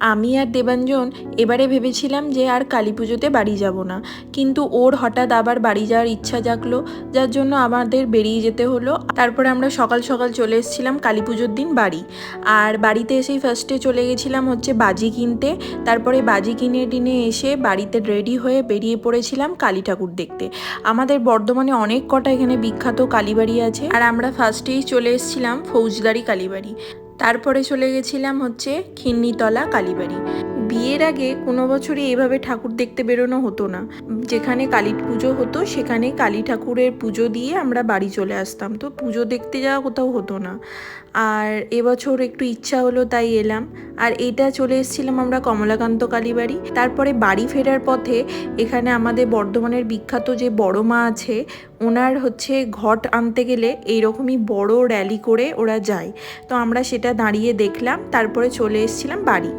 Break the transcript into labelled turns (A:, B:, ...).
A: আমি আর দেবাঞ্জন এবারে ভেবেছিলাম যে আর কালী পুজোতে বাড়ি যাব না, কিন্তু ওর হঠাৎ আবার বাড়ি যাওয়ার ইচ্ছা জাগলো, যার জন্য আমাদের বেরিয়ে যেতে হলো। তারপরে আমরা সকাল সকাল চলে এসেছিলাম কালী পুজোর দিন বাড়ি। আর বাড়িতে এসেই ফার্স্টে চলে গেছিলাম হচ্ছে বাজি কিনতে। তারপরে বাজি কিনে টিনে এসে বাড়িতে রেডি হয়ে বেরিয়ে পড়েছিলাম কালী ঠাকুর দেখতে। আমাদের বর্ধমানে অনেক কটা এখানে বিখ্যাত কালীবাড়ি আছে, আর আমরা ফার্স্টেই চলে এসেছিলাম ফৌজদারি কালীবাড়ি। তারপরে চলে গেছিলাম হচ্ছে খিন্নিতলা কালীবাড়ি। বিয়ের আগে কোনো বছরই এভাবে ঠাকুর দেখতে বেরোনো হতো না। যেখানে কালী পুজো হতো সেখানে কালী ঠাকুরের পুজো দিয়ে আমরা বাড়ি চলে আসতাম, তো পুজো দেখতে যাওয়া কোথাও হতো না। আর এবছর একটু ইচ্ছা হলো তাই এলাম। আর এটা চলে এসেছিলাম আমরা কমলাকান্ত কালীবাড়ি। তারপরে বাড়ি ফেরার পথে এখানে আমাদের বর্ধমানের বিখ্যাত যে বড় মা আছে, ওনার হচ্ছে ঘট আনতে গেলে এইরকমই বড় র্যালি করে ওরা যায়, তো আমরা সেটা দাঁড়িয়ে দেখলাম। তারপরে চলে এসেছিলাম বাড়ি।